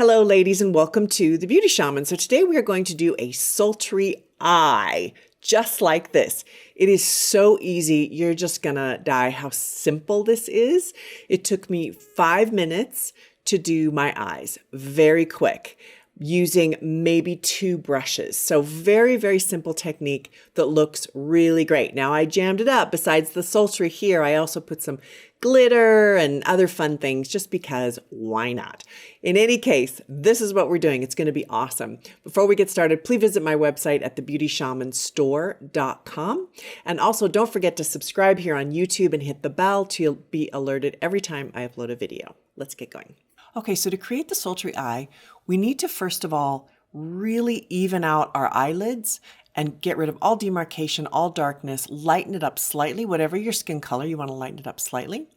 Hello ladies and welcome to the Beauty Shaman. So today we are going to do a sultry eye, just like this. It is so easy, you're just gonna die how simple this is. It took me 5 minutes to do my eyes, very quick, using maybe 2 brushes. So very, very simple technique that looks really great. Now I jammed it up. Besides the sultry here, I also put some glitter and other fun things just because why not? In any case, this is what we're doing. It's going to be awesome. Before we get started, please visit my website at thebeautyshamanstore.com. And also don't forget to subscribe here on YouTube and hit the bell to be alerted every time I upload a video. Let's get going. Okay, so to create the sultry eye, we need to first of all really even out our eyelids and get rid of all demarcation, all darkness, lighten it up slightly, whatever your skin color, you want to lighten it up slightly.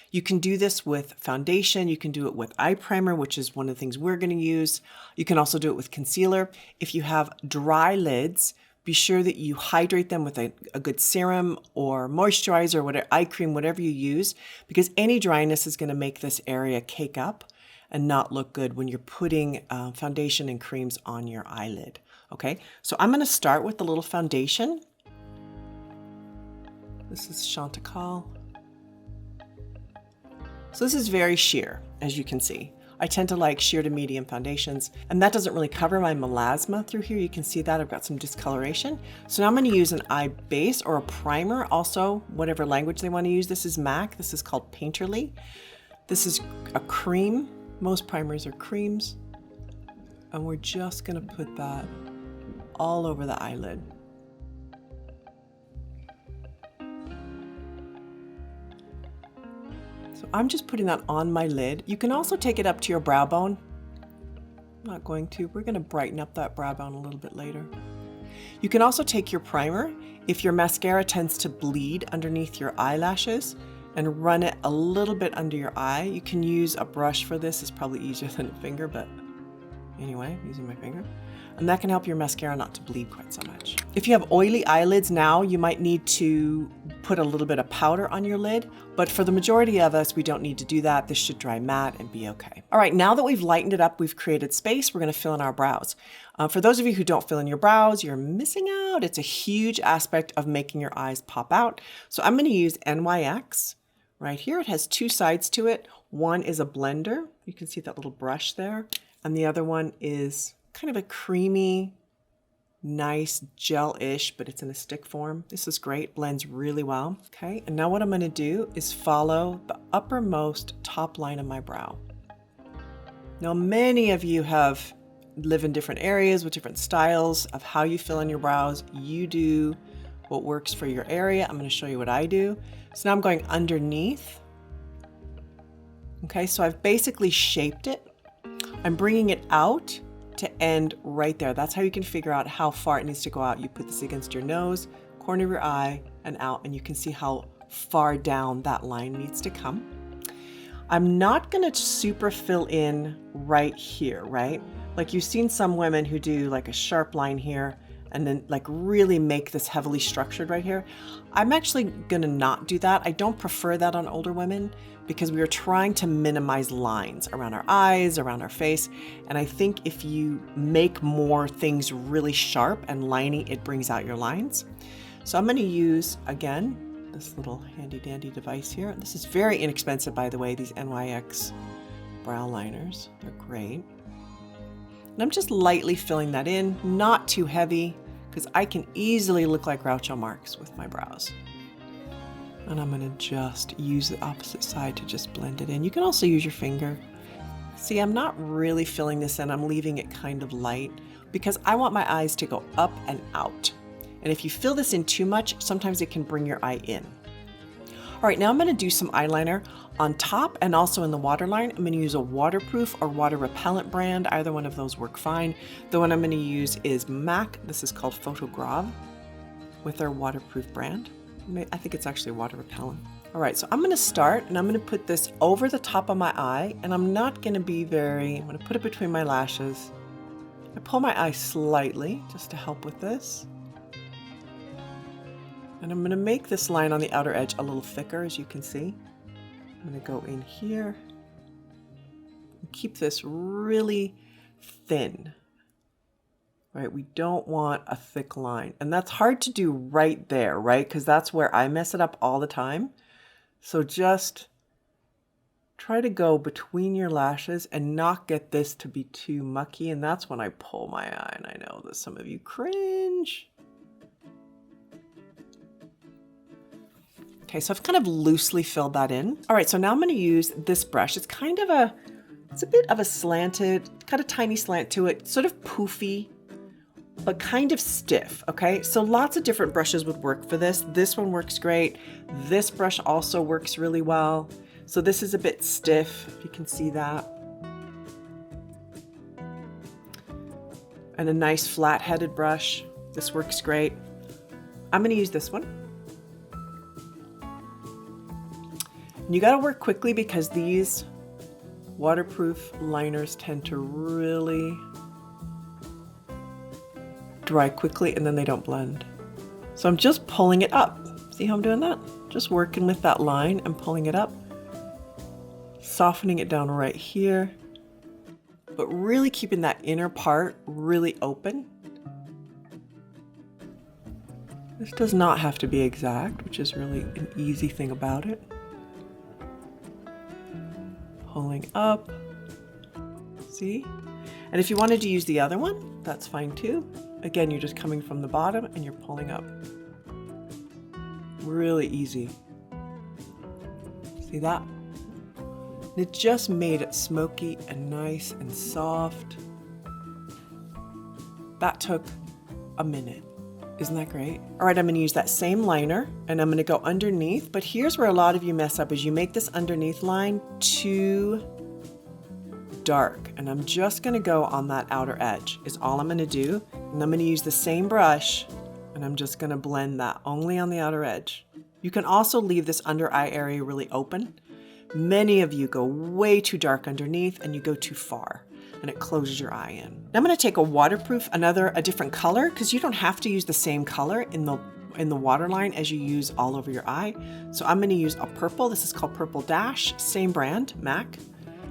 You can do this with foundation, you can do it with eye primer, which is one of the things we're going to use. You can also do it with concealer. If you have dry lids, be sure that you hydrate them with a good serum or moisturizer or whatever, eye cream, whatever you use, because any dryness is going to make this area cake up and not look good when you're putting foundation and creams on your eyelid. Okay, so I'm going to start with the little foundation. This is Chantecaille. So this is very sheer, as you can see. I tend to like sheer to medium foundations, and that doesn't really cover my melasma through here. You can see that I've got some discoloration. So now I'm going to use an eye base or a primer, also whatever language they want to use. This is MAC. This is called Painterly. This is a cream. Most primers are creams. And we're just going to put that all over the eyelid. So I'm just putting that on my lid. You can also take it up to your brow bone. I'm not going to. We're going to brighten up that brow bone a little bit later. You can also take your primer. If your mascara tends to bleed underneath your eyelashes, and run it a little bit under your eye. You can use a brush for this. It's probably easier than a finger, but anyway, using my finger. And that can help your mascara not to bleed quite so much. If you have oily eyelids now, you might need to put a little bit of powder on your lid, but for the majority of us, we don't need to do that. This should dry matte and be okay. All right, now that we've lightened it up, we've created space, we're gonna fill in our brows. For those of you who don't fill in your brows, you're missing out. It's a huge aspect of making your eyes pop out. So I'm gonna use NYX. Right here, it has 2 sides to it. One is a blender. You can see that little brush there. And the other one is kind of a creamy, nice gel-ish, but it's in a stick form. This is great, blends really well. Okay, and now what I'm gonna do is follow the uppermost top line of my brow. Now, many of you live in different areas with different styles of how you fill in your brows. You do what works for your area. I'm gonna show you what I do. So now I'm going underneath. Okay, so I've basically shaped it. I'm bringing it out to end right there. That's how you can figure out how far it needs to go out. You put this against your nose, corner of your eye, and out, and you can see how far down that line needs to come. I'm not gonna super fill in right here, right? Like you've seen some women who do like a sharp line here, and then like really make this heavily structured right here. I'm actually gonna not do that. I don't prefer that on older women because we are trying to minimize lines around our eyes, around our face. And I think if you make more things really sharp and liney, it brings out your lines. So I'm gonna use, again, this little handy dandy device here. This is very inexpensive, by the way, these NYX brow liners. They're great. And I'm just lightly filling that in, not too heavy, because I can easily look like Groucho Marx with my brows. And I'm gonna just use the opposite side to just blend it in. You can also use your finger. See, I'm not really filling this in, I'm leaving it kind of light because I want my eyes to go up and out. And if you fill this in too much, sometimes it can bring your eye in. All right, now I'm gonna do some eyeliner on top and also in the waterline. I'm gonna use a waterproof or water repellent brand. Either one of those work fine. The one I'm gonna use is MAC. This is called Photograph with their waterproof brand. I think it's actually water repellent. All right, so I'm gonna start and I'm gonna put this over the top of my eye, and I'm not gonna be I'm gonna put it between my lashes. I pull my eye slightly just to help with this. And I'm gonna make this line on the outer edge a little thicker, as you can see. I'm gonna go in here Keep this really thin, right? We don't want a thick line. And that's hard to do right there, right? Because that's where I mess it up all the time. So just try to go between your lashes and not get this to be too mucky. And that's when I pull my eye. And I know that some of you cringe. Okay, so I've kind of loosely filled that in. All right, so now I'm going to use this brush. It's a bit of a slanted, got a tiny slant to it, sort of poofy, but kind of stiff, okay? So lots of different brushes would work for this. This one works great. This brush also works really well. So this is a bit stiff, if you can see that. And a nice flat-headed brush. This works great. I'm going to use this one. And you got to work quickly because these waterproof liners tend to really dry quickly and then they don't blend. So I'm just pulling it up. See how I'm doing that? Just working with that line and pulling it up, softening it down right here, but really keeping that inner part really open. This does not have to be exact, which is really an easy thing about it. Pulling up, see? And if you wanted to use the other one, that's fine too. Again, you're just coming from the bottom and you're pulling up. Really easy. See that? And it just made it smoky and nice and soft. That took a minute. Isn't that great? All right, I'm gonna use that same liner and I'm gonna go underneath, but here's where a lot of you mess up is you make this underneath line too dark. And I'm just gonna go on that outer edge is all I'm gonna do. And I'm gonna use the same brush and I'm just gonna blend that only on the outer edge. You can also leave this under eye area really open. Many of you go way too dark underneath and you go too far and it closes your eye in. Now I'm going to take a waterproof, a different color, because you don't have to use the same color in the waterline as you use all over your eye. So I'm going to use a purple. This is called Purple Dash, same brand, MAC.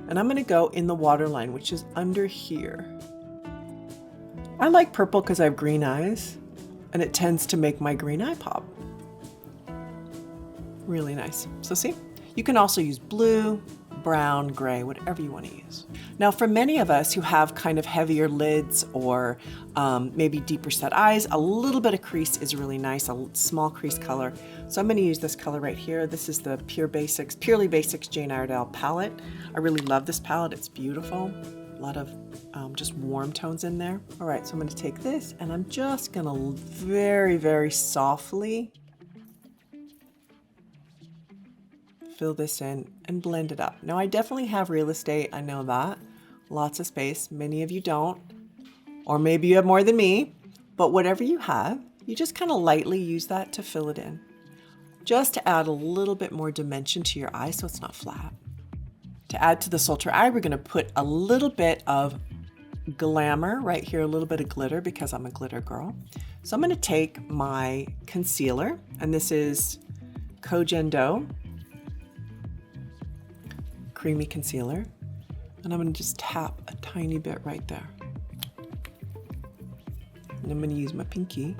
And I'm going to go in the waterline, which is under here. I like purple because I have green eyes and it tends to make my green eye pop. Really nice. So see, you can also use blue, brown, gray, whatever you want to use. Now for many of us who have kind of heavier lids or maybe deeper set eyes, a little bit of crease is really nice, a small crease color. So I'm going to use this color right here. This is the Purely Basics Jane Iredale palette. I really love this palette. It's beautiful. A lot of just warm tones in there. All right, so I'm going to take this and I'm just going to very, very softly fill this in and blend it up. Now I definitely have real estate, I know that. Lots of space, many of you don't. Or maybe you have more than me, but whatever you have, you just kind of lightly use that to fill it in. Just to add a little bit more dimension to your eye so it's not flat. To add to the Sultry-Eye, we're gonna put a little bit of glamour right here, a little bit of glitter because I'm a glitter girl. So I'm gonna take my concealer, and this is Kojendo Creamy Concealer, and I'm going to just tap a tiny bit right there. And I'm going to use my pinky.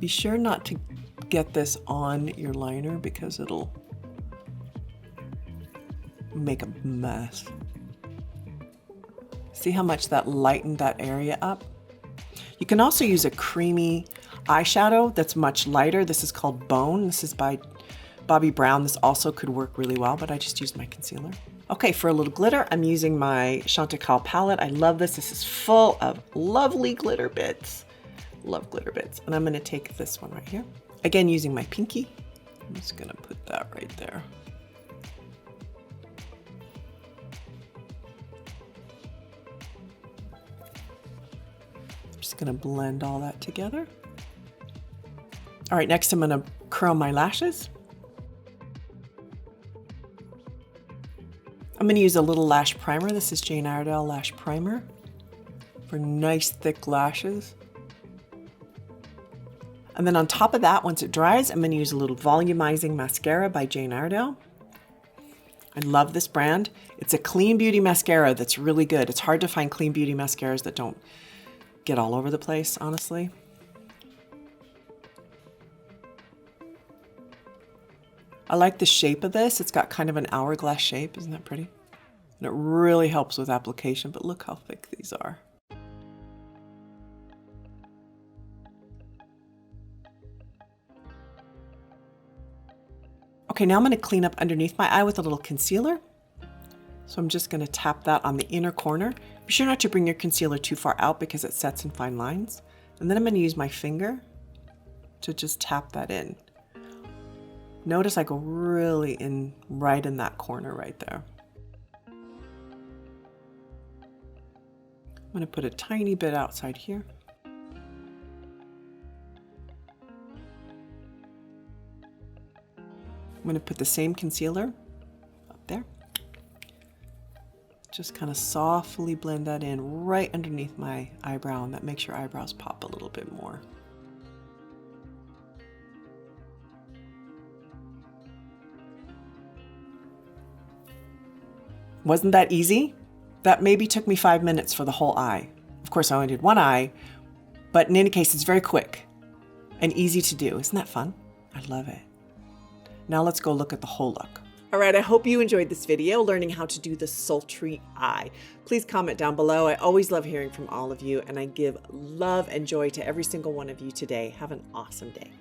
Be sure not to get this on your liner because it'll make a mess. See how much that lightened that area up? You can also use a creamy eyeshadow that's much lighter. This is called Bone. This is by BOBBIE Brown. This also could work really well, but I just used my concealer. Okay, for a little glitter, I'm using my Chantecaille palette. I love this. This is full of lovely glitter bits. Love glitter bits. And I'm going to take this one right here. Again, using my pinky. I'm just going to put that right there. I'm just going to blend all that together. All right, next I'm going to curl my lashes. I'm going to use a little lash primer. This is Jane Iredale Lash Primer for nice thick lashes. And then on top of that, once it dries, I'm going to use a little volumizing mascara by Jane Iredale. I love this brand. It's a clean beauty mascara that's really good. It's hard to find clean beauty mascaras that don't get all over the place, honestly. I like the shape of this. It's got kind of an hourglass shape. Isn't that pretty? And it really helps with application, but look how thick these are. Okay, now I'm going to clean up underneath my eye with a little concealer. So I'm just going to tap that on the inner corner. Be sure not to bring your concealer too far out because it sets in fine lines. And then I'm going to use my finger to just tap that in. Notice I go really in, right in that corner right there. I'm going to put a tiny bit outside here. I'm going to put the same concealer up there. Just kind of softly blend that in right underneath my eyebrow, and that makes your eyebrows pop a little bit more. Wasn't that easy? That maybe took me 5 minutes for the whole eye. Of course, I only did one eye, but in any case, it's very quick and easy to do. Isn't that fun? I love it. Now let's go look at the whole look. All right, I hope you enjoyed this video learning how to do the Sultry-Eye. Please comment down below. I always love hearing from all of you, and I give love and joy to every single one of you today. Have an awesome day.